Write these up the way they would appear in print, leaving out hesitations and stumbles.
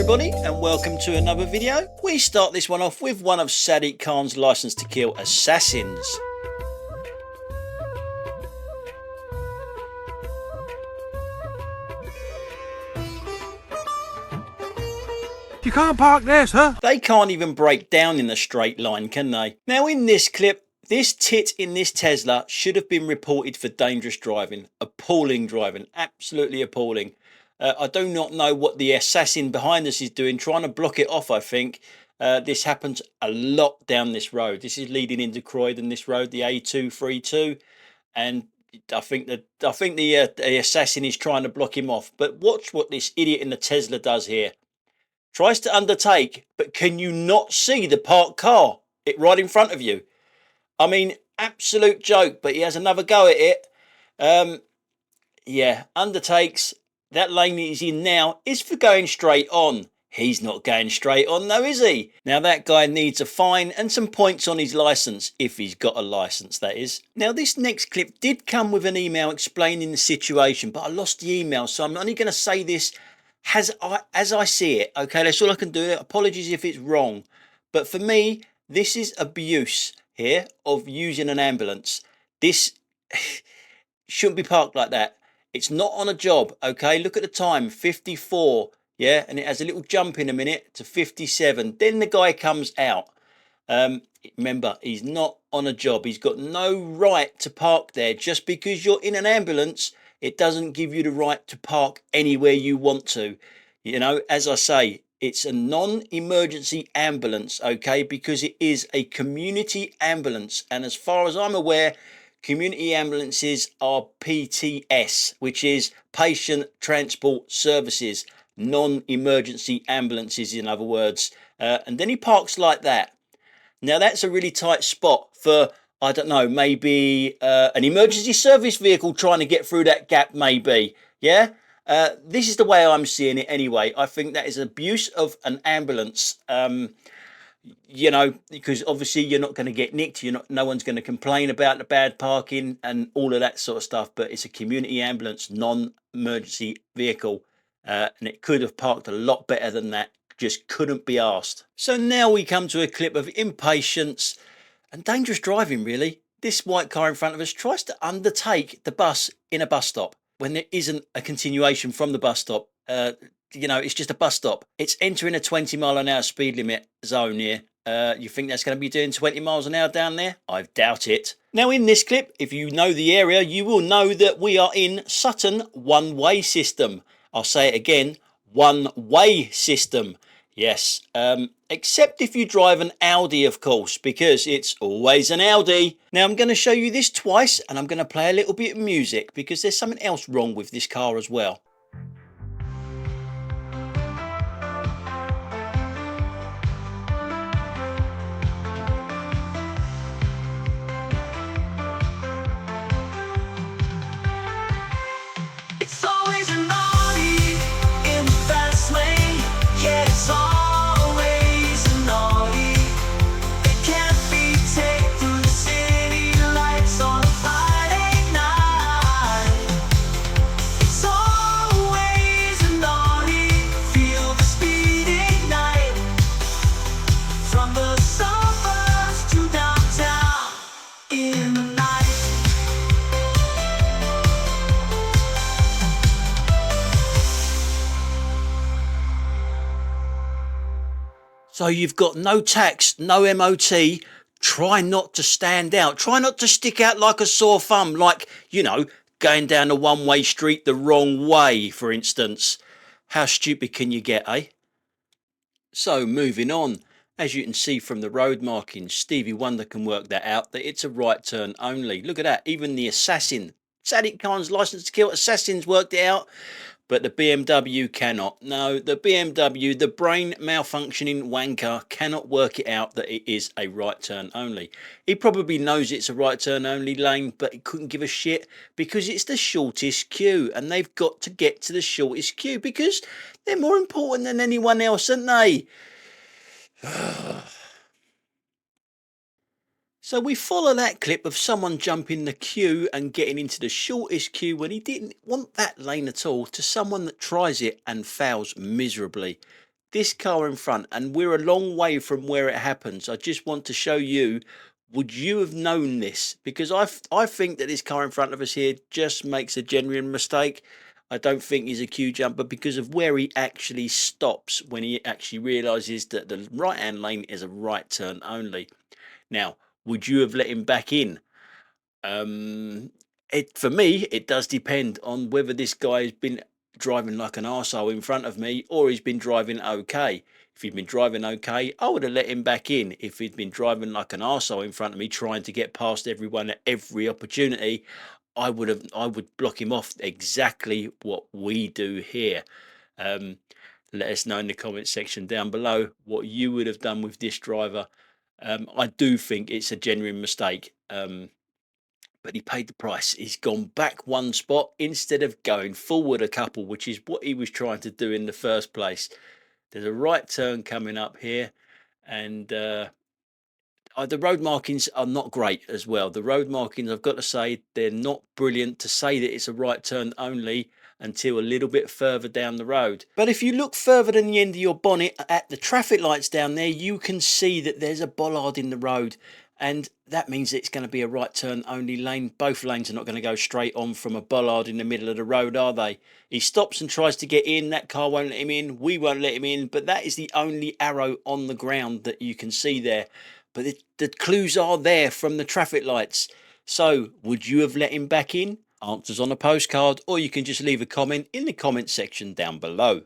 everybody, and welcome to another video. We start this one off with one of Sadiq Khan's License to Kill assassins. You can't park there, sir. They can't even break down in a straight line, can they? Now in this clip, this tit in this Tesla should have been reported for dangerous driving. Appalling driving, absolutely appalling. I do not know what the assassin behind us is doing, trying to block it off, I think. This happens a lot down this road. This is leading into Croydon, this road, the A232. And I think the assassin is trying to block him off. But watch what this idiot in the Tesla does here. Tries to undertake, but can you not see the parked car? It right in front of you. I mean, absolute joke, but he has another go at it. Yeah, undertakes. That lane he's in now is for going straight on. He's not going straight on though, is he? Now that guy needs a fine and some points on his licence, if he's got a licence, that is. Now this next clip did come with an email explaining the situation, but I lost the email, so I'm only going to say this as I see it. Okay, that's all I can do. Apologies if it's wrong. But for me, this is abuse here of using an ambulance. This shouldn't be parked like that. It's not on a job, okay? Look at the time, 54, yeah? And it has a little jump in a minute to 57. Then the guy comes out. Remember, he's not on a job. He's got no right to park there. Just because you're in an ambulance, it doesn't give you the right to park anywhere you want to. You know, as I say, it's a non-emergency ambulance, okay? Because it is a community ambulance. And as far as I'm aware, community ambulances are PTS, which is Patient Transport Services, non-emergency ambulances, in other words. And then he parks like that. Now, that's a really tight spot for, I don't know, maybe an emergency service vehicle trying to get through that gap, maybe. Yeah? This is the way I'm seeing it anyway. I think that is abuse of an ambulance. You know, because obviously you're not going to get nicked. No one's going to complain about the bad parking and all of that sort of stuff. But it's a community ambulance, non-emergency vehicle. And it could have parked a lot better than that. Just couldn't be asked. So now we come to a clip of impatience and dangerous driving, really. This white car in front of us tries to undertake the bus in a bus stop when there isn't a continuation from the bus stop. You know, it's just a bus stop. It's entering a 20 mile an hour speed limit zone here. You think that's going to be doing 20 miles an hour down there? I doubt it. Now in this clip, if you know the area, you will know that we are in Sutton one-way system. I'll say it again, one-way system. Yes, except if you drive an Audi, of course, because it's always an Audi. Now I'm going to show you this twice and I'm going to play a little bit of music because there's something else wrong with this car as well. So you've got no tax, no MOT. Try not to stand out. Try not to stick out like a sore thumb, like, you know, going down a one-way street the wrong way, for instance. How stupid can you get, eh? So moving on. As you can see from the road markings, Stevie Wonder can work that out, that it's a right turn only. Look at that. Even the assassin, Sadiq Khan's License to Kill assassins worked it out. But the BMW cannot. No, the BMW, the brain malfunctioning wanker, cannot work it out that it is a right turn only. He probably knows it's a right turn only lane, but he couldn't give a shit because it's the shortest queue and they've got to get to the shortest queue because they're more important than anyone else, aren't they? So we follow that clip of someone jumping the queue and getting into the shortest queue when he didn't want that lane at all, to someone that tries it and fails miserably. this car in front, and we're a long way from where it happens. I just want to show you, would you have known this? Because I think that this car in front of us here just makes a genuine mistake. I don't think he's a queue jumper because of where he actually stops when he actually realises that the right hand lane is a right turn only. Now, would you have let him back in? For me, it does depend on whether this guy has been driving like an arsehole in front of me or he's been driving okay. If he'd been driving okay, I would have let him back in. If he'd been driving like an arsehole in front of me, trying to get past everyone at every opportunity, I would block him off. Exactly what we do here. Let us know in the comment section down below what you would have done with this driver. I do think it's a genuine mistake. But he paid the price. He's gone back one spot instead of going forward a couple, which is what he was trying to do in the first place. There's a right turn coming up here, and the road markings are not great as well. The road markings, I've got to say, they're not brilliant to say that it's a right turn only until a little bit further down the road. But if you look further than the end of your bonnet at the traffic lights down there, you can see that there's a bollard in the road. And that means it's going to be a right turn only lane. Both lanes are not going to go straight on from a bollard in the middle of the road, are they? He stops and tries to get in. That car won't let him in. We won't let him in. But that is the only arrow on the ground that you can see there. But the clues are there from the traffic lights. So would you have let him back in? Answers on a postcard, or you can just leave a comment in the comment section down below.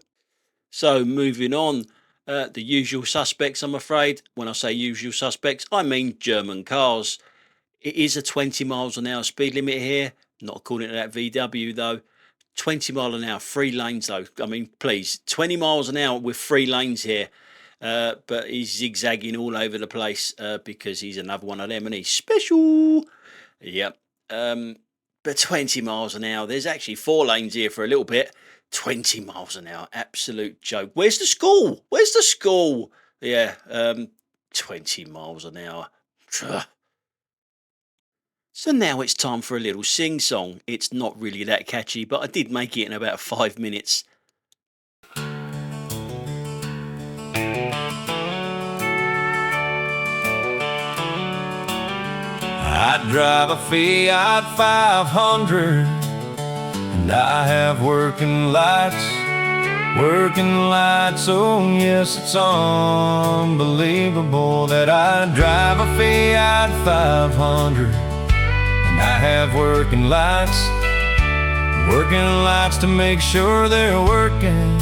So moving on. The usual suspects, I'm afraid. When I say usual suspects, I mean German cars. It is a 20 miles an hour speed limit here, not according to that VW though. 20 mile an hour, 3 lanes though. I mean, please, 20 miles an hour with 3 lanes here. But he's zigzagging all over the place because he's another one of them and he's special. Yep. But 20 miles an hour, there's actually 4 lanes here for a little bit. 20 miles an hour, absolute joke. Where's the school? Where's the school? Yeah, 20 miles an hour. So now it's time for a little sing-song. It's not really that catchy, but I did make it in about 5 minutes. I drive a Fiat 500, and I have working lights, oh yes, it's unbelievable that I drive a Fiat 500, and I have working lights to make sure they're working.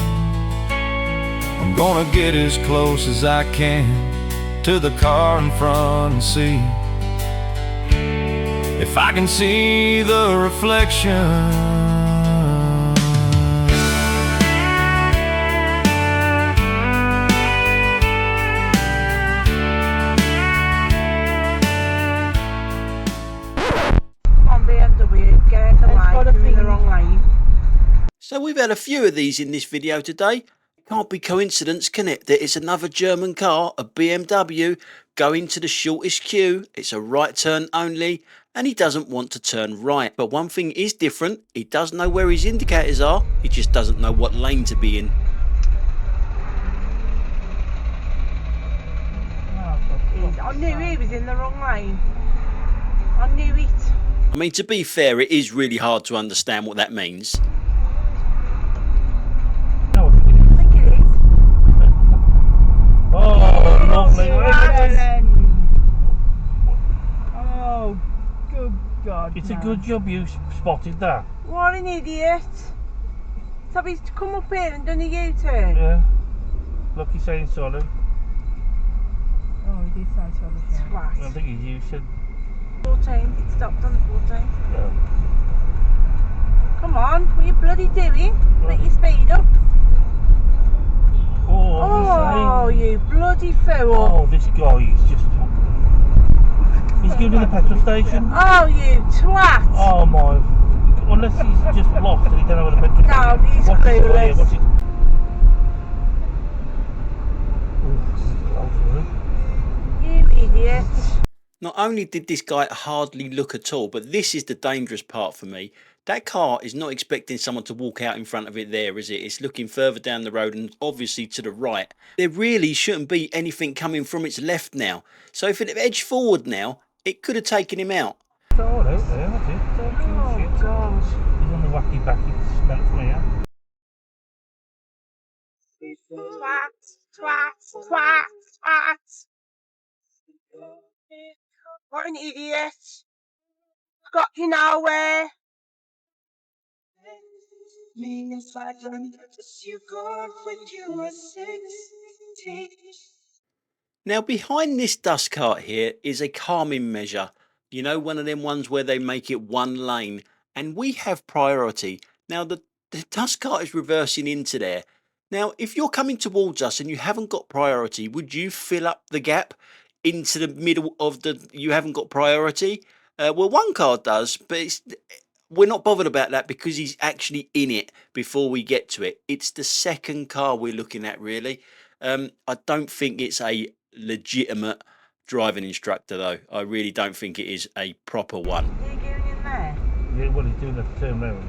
I'm gonna get as close as I can to the car in front and see if I can see the reflection. So we've had a few of these in this video today. Can't be coincidence, can it, that it's another German car, a BMW, going to the shortest queue. It's a right turn only, and he doesn't want to turn right. But one thing is different. He does know where his indicators are. He just doesn't know what lane to be in. I knew he was in the wrong lane. I knew it. I mean, to be fair, it is really hard to understand what that means. Oh, good God. It's a good job you spotted that. What an idiot. So he's come up here and done a U-turn. Yeah. Look, he's saying sorry. Oh, he did say sorry. I don't think he's used it. 14, it stopped on the 14. Yeah. Come on, what are you bloody doing? Let your speed up. Oh, you bloody fool. Oh, this guy is just... He's giving the petrol station. Oh, you twat. Oh my... Unless he's just lost and he don't know where the petrol station is. No, he's clueless. You idiot. Not only did this guy hardly look at all, but this is the dangerous part for me. That car is not expecting someone to walk out in front of it there, is it? It's looking further down the road and obviously to the right. There really shouldn't be anything coming from its left now. So if it had edged forward now, it could have taken him out. It's all out there, that's it. It's all Oh, shit. God. He's on the wacky backy spelt from here. Twat, twat, twat, twat. What an idiot. Got you nowhere. Me if I learned as you go when you were 16. Now behind this dust cart here is a calming measure. You know, one of them ones where they make it one lane and we have priority. Now the dust cart is reversing into there. Now if you're coming towards us and you haven't got priority, would you fill up the gap into the middle of the, you haven't got priority? Well, one car does, but we're not bothered about that because he's actually in it before we get to it. It's the second car we're looking at, really. I don't think it's a legitimate driving instructor, though. I really don't think it is a proper one. Are you getting in there? Yeah, well, he's doing that to turn round.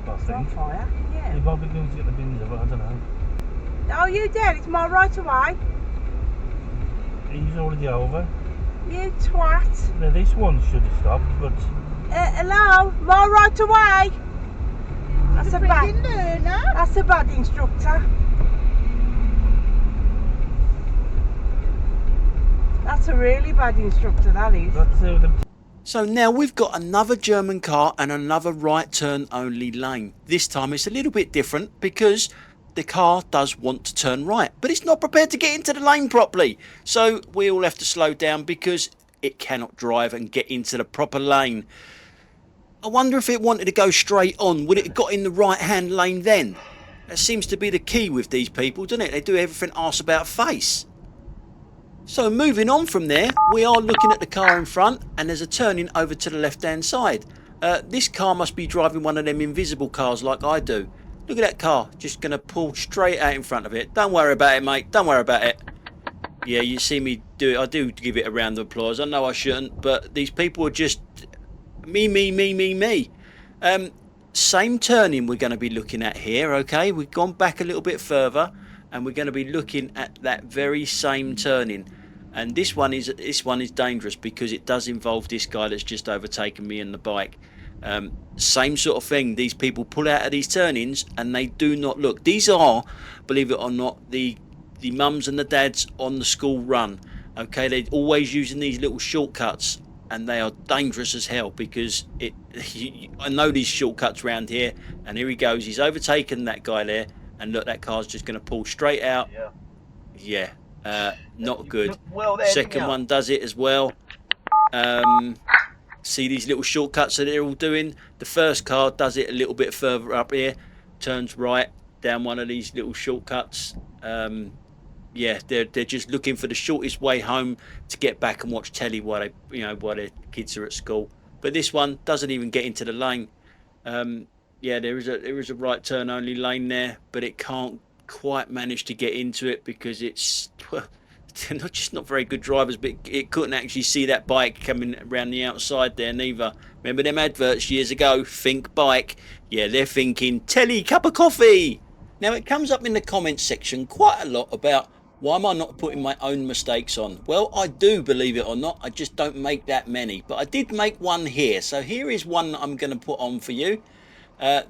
I It's on think. fire. He Yeah. might be going to get the bins of it, I don't know. Oh, you did. It's more right away. He's already over. You twat. Now, this one should have stopped, but Hello? More right away. That's a bad. That's a bad instructor. That's a really bad instructor, that is. that's them. So now we've got another German car and another right turn only lane. This time it's a little bit different because the car does want to turn right, but it's not prepared to get into the lane properly. So we all have to slow down because it cannot drive and get into the proper lane. I wonder if it wanted to go straight on, would it have got in the right hand lane then? That seems to be the key with these people, doesn't it? They do everything arse about face. So moving on from there, we are looking at the car in front and there's a turning over to the left hand side. This car must be driving one of them invisible cars like I do. Look at that car, just going to pull straight out in front of it. Don't worry about it, mate, don't worry about it. Yeah, you see me do it. I do give it a round of applause. I know I shouldn't, but these people are just me. Same turning we're going to be looking at here, okay? We've gone back a little bit further and we're going to be looking at that very same turning. And this one is dangerous because it does involve this guy that's just overtaken me in the bike. Same sort of thing. These people pull out of these turnings and they do not look. These are, believe it or not, the mums and the dads on the school run. Okay, they're always using these little shortcuts and they are dangerous as hell because I know these shortcuts around here, and here he goes. He's overtaken that guy there, and look, that car's just going to pull straight out. Yeah, not good. Well, there, Second one does it as well. See these little shortcuts that they're all doing? The first car does it a little bit further up here, turns right down one of these little shortcuts. Yeah, they're just looking for the shortest way home to get back and watch telly while their kids are at school. But this one doesn't even get into the lane. Yeah, there is a right turn only lane there, but it can't quite manage to get into it because it's they're just not very good drivers. But it couldn't actually see that bike coming around the outside there neither. Remember them adverts years ago? Think bike. Yeah, they're thinking telly, cup of coffee. Now it comes up in the comments section quite a lot about why am I not putting my own mistakes on? Well, I do, believe it or not. I just don't make that many. But I did make one here. So here is one that I'm going to put on for you.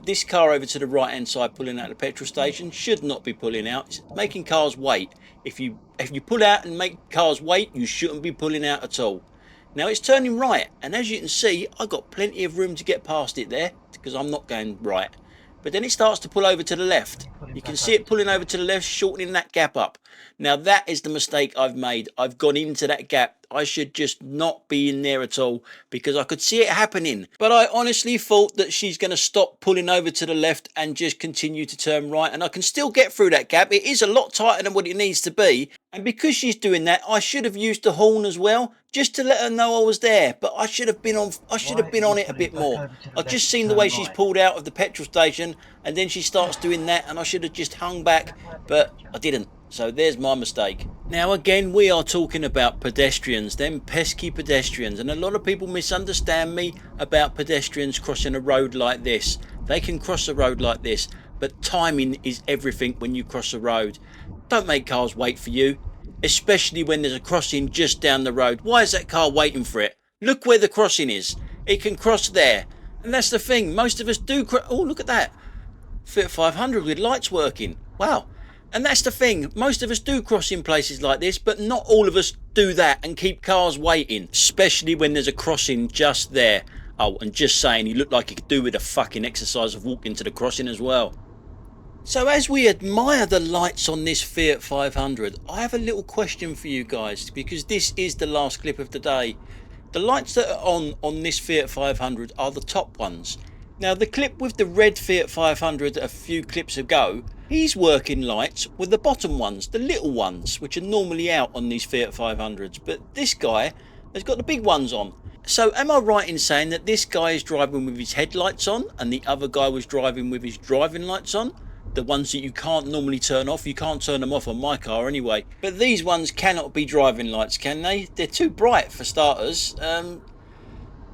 This car over to the right hand side pulling out the petrol station should not be pulling out. It's making cars wait. If you pull out and make cars wait, you shouldn't be pulling out at all. Now it's turning right, and as you can see, I've got plenty of room to get past it there because I'm not going right. But then it starts to pull over to the left. You can see it pulling over to the left, shortening that gap up. Now that is the mistake I've made. I've gone into that gap. I should just not be in there at all because I could see it happening. But I honestly thought that she's going to stop pulling over to the left and just continue to turn right. And I can still get through that gap. It is a lot tighter than what it needs to be. And because she's doing that, I should have used the horn as well, just to let her know I was there. But I should have been on it a bit more. I've just seen the way she's pulled out of the petrol station and then she starts doing that, and I should have just hung back, but I didn't. So there's my mistake. Now again, we are talking about pedestrians, them pesky pedestrians, and a lot of people misunderstand me about pedestrians crossing a road like this. They can cross a road like this, but timing is everything when you cross a road. Don't make cars wait for you, especially when there's a crossing just down the road. Why is that car waiting for it? Look where the crossing is. It can cross there, and that's the thing. Most of us do oh, look at that. Fiat 500 with lights working. Wow. And that's the thing, most of us do cross in places like this, but not all of us do that and keep cars waiting, especially when there's a crossing just there. Oh, and just saying, he looked like he could do with a fucking exercise of walking to the crossing as well. So as we admire the lights on this Fiat 500, I have a little question for you guys, because this is the last clip of the day. The lights that are on this Fiat 500 are the top ones. Now the clip with the red Fiat 500 a few clips ago, he's working lights with the bottom ones, the little ones, which are normally out on these Fiat 500s, but this guy has got the big ones on. So am I right in saying that this guy is driving with his headlights on and the other guy was driving with his driving lights on? The ones that you can't normally turn off, you can't turn them off on my car anyway. But these ones cannot be driving lights, can they? They're too bright for starters.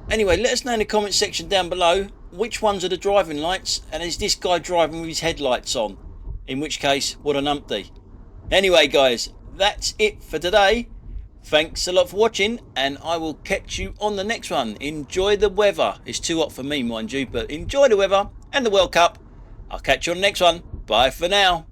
Anyway, let us know in the comment section down below which ones are the driving lights, and is this guy driving with his headlights on? In which case, what an umpty. Anyway guys, that's it for today. Thanks a lot for watching, and I will catch you on the next one. Enjoy the weather. It's too hot for me, mind you, but enjoy the weather and the World Cup. I'll catch you on the next one. Bye for now.